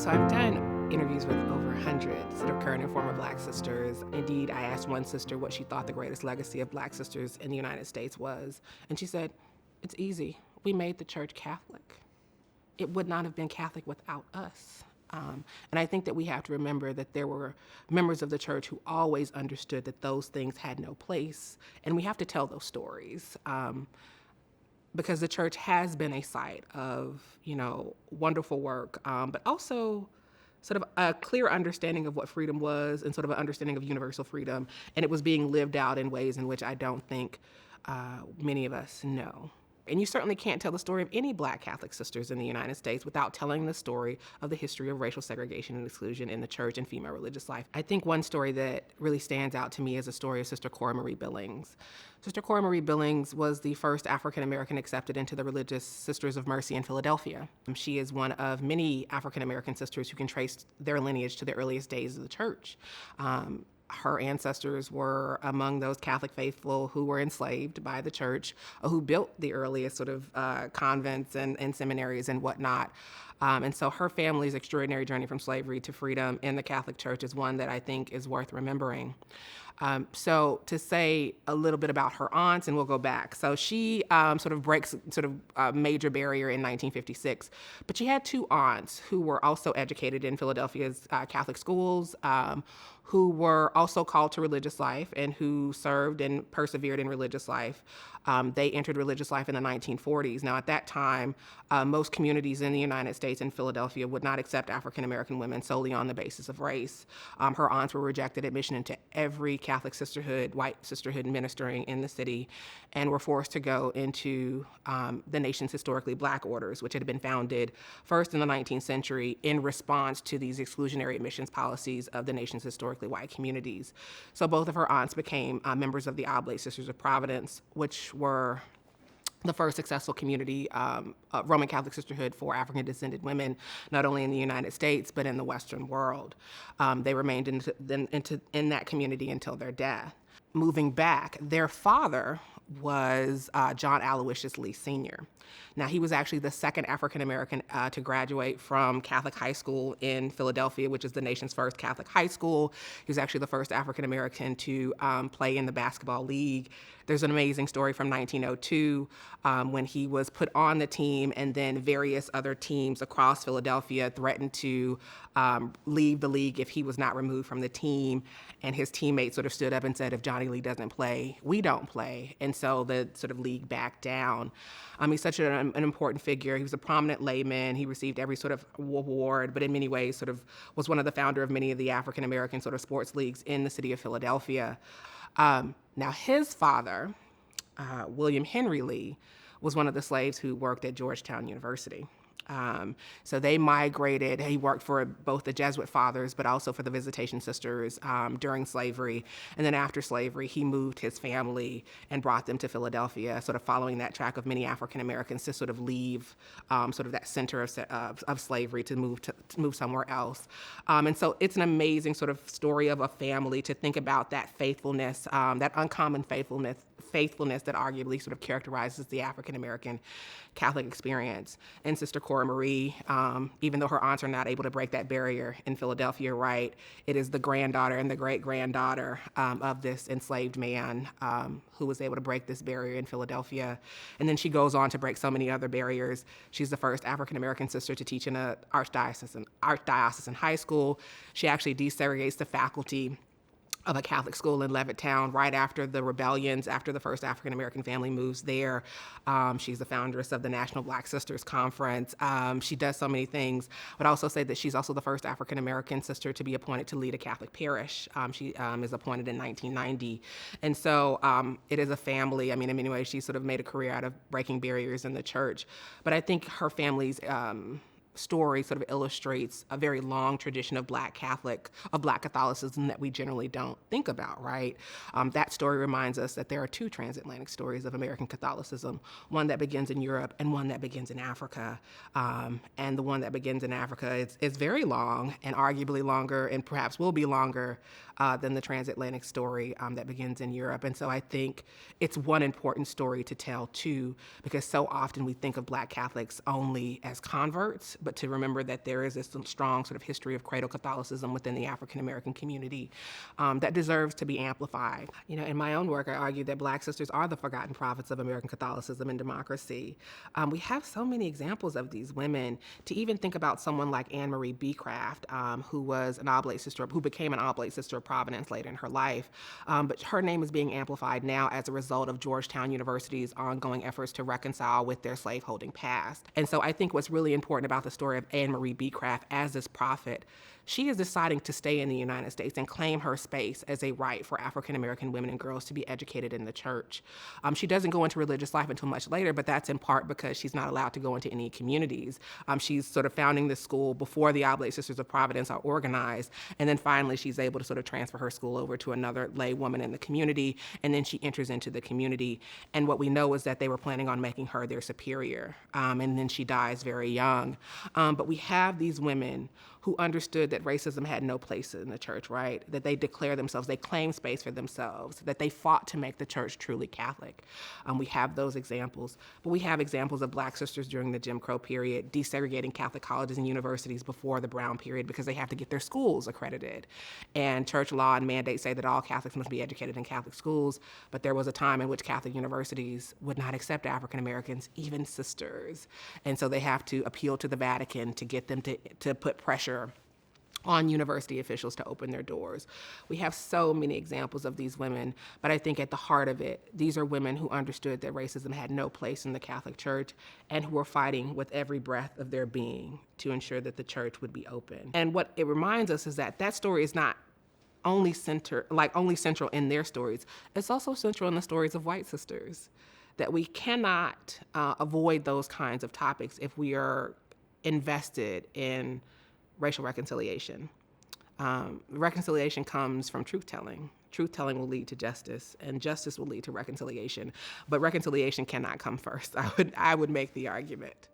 So I've done interviews with over 100 sort of current and former Black sisters. Indeed, I asked one sister what she thought the greatest legacy of Black sisters in the United States was. And she said, it's easy. We made the church Catholic. It would not have been Catholic without us. And I think that we have to remember that there were members of the church who always understood that those things had no place. And we have to tell those stories. Because the church has been a site of, wonderful work, but also sort of a clear understanding of what freedom was and sort of an understanding of universal freedom. And it was being lived out in ways in which I don't think many of us know. And you certainly can't tell the story of any Black Catholic sisters in the United States without telling the story of the history of racial segregation and exclusion in the church and female religious life. I think one story that really stands out to me is the story of Sister Cora Marie Billings. Sister Cora Marie Billings was the first African-American accepted into the Religious Sisters of Mercy in Philadelphia. She is one of many African-American sisters who can trace their lineage to the earliest days of the church. Her ancestors were among those Catholic faithful who were enslaved by the church, who built the earliest sort of convents and seminaries and whatnot. And so her family's extraordinary journey from slavery to freedom in the Catholic Church is one that I think is worth remembering. So to say a little bit about her aunts, and we'll go back. So she sort of breaks a major barrier in 1956, but she had two aunts who were also educated in Philadelphia's Catholic schools, who were also called to religious life and who served and persevered in religious life. They entered religious life in the 1940s. Now, at that time, most communities in the United States and Philadelphia would not accept African-American women solely on the basis of race. Her aunts were rejected admission into every Catholic sisterhood, white sisterhood ministering in the city, and were forced to go into the nation's historically Black orders, which had been founded first in the 19th century in response to these exclusionary admissions policies of the nation's historically white communities. So both of her aunts became members of the Oblate Sisters of Providence, which were the first successful community Roman Catholic sisterhood for African-descended women, not only in the United States, but in the Western world. They remained in that community until their death. Moving back, their father was John Aloysius Lee Sr. Now, he was actually the second African-American to graduate from Catholic High School in Philadelphia, which is the nation's first Catholic high school. He was actually the first African-American to play in the basketball league. There's an amazing story from 1902 when he was put on the team, and then various other teams across Philadelphia threatened to leave the league if he was not removed from the team. And his teammates sort of stood up and said, if Johnny Lee doesn't play, we don't play. And so the sort of league backed down. He's such an important figure. He was a prominent layman. He received every sort of award, but in many ways sort of was one of the founder of many of the African-American sort of sports leagues in the city of Philadelphia. Now, his father, William Henry Lee, was one of the slaves who worked at Georgetown University. So they migrated. He worked for both the Jesuit fathers, but also for the Visitation Sisters during slavery. And then after slavery, he moved his family and brought them to Philadelphia, sort of following that track of many African Americans to sort of leave sort of that center of slavery to move somewhere else. And so it's an amazing sort of story of a family to think about that faithfulness, that uncommon faithfulness that arguably sort of characterizes the African-American Catholic experience. And Sister Cora Marie, even though her aunts are not able to break that barrier in Philadelphia, right, it is the granddaughter and the great-granddaughter of this enslaved man who was able to break this barrier in Philadelphia. And then she goes on to break so many other barriers. She's the first African-American sister to teach in an archdiocesan high school. She actually desegregates the faculty of a Catholic school in Levittown right after the rebellions, after the first African-American family moves there. She's the foundress of the National Black Sisters Conference. She does so many things, but also say that she's also the first African-American sister to be appointed to lead a Catholic parish. She is appointed in 1990. And so it is a family. I mean, in many ways, she sort of made a career out of breaking barriers in the church. But I think her family's story sort of illustrates a very long tradition of Black Catholicism that we generally don't think about, right? That story reminds us that there are two transatlantic stories of American Catholicism, one that begins in Europe and one that begins in Africa. And the one that begins in Africa is very long and arguably longer and perhaps will be longer than the transatlantic story that begins in Europe. And so I think it's one important story to tell too, because so often we think of Black Catholics only as converts, but to remember that there is this strong sort of history of cradle Catholicism within the African American community that deserves to be amplified. In my own work, I argue that Black sisters are the forgotten prophets of American Catholicism and democracy. We have so many examples of these women. To even think about someone like Anne Marie Beecraft, who was an Oblate sister, who became an Oblate Sister of Providence later in her life, but her name is being amplified now as a result of Georgetown University's ongoing efforts to reconcile with their slaveholding past. And so I think what's really important about the story of Anne Marie Beecraft as this prophet, she is deciding to stay in the United States and claim her space as a right for African American women and girls to be educated in the church. She doesn't go into religious life until much later, but that's in part because she's not allowed to go into any communities. She's sort of founding this school before the Oblate Sisters of Providence are organized, and then finally she's able to sort of transfer her school over to another lay woman in the community, and then she enters into the community. And what we know is that they were planning on making her their superior, and then she dies very young. But we have these women who understood that racism had no place in the church, right? That they declare themselves, they claim space for themselves, that they fought to make the church truly Catholic. We have those examples, but we have examples of Black sisters during the Jim Crow period, desegregating Catholic colleges and universities before the Brown period because they have to get their schools accredited. And church law and mandates say that all Catholics must be educated in Catholic schools, but there was a time in which Catholic universities would not accept African Americans, even sisters. And so they have to appeal to the Vatican to get them to put pressure on university officials to open their doors. We have so many examples of these women, but I think at the heart of it, these are women who understood that racism had no place in the Catholic Church and who were fighting with every breath of their being to ensure that the church would be open. And what it reminds us is that story is not only central in their stories, it's also central in the stories of white sisters, that we cannot avoid those kinds of topics if we are invested in racial reconciliation. Reconciliation comes from truth-telling. Truth-telling will lead to justice, and justice will lead to reconciliation. But reconciliation cannot come first. I would make the argument.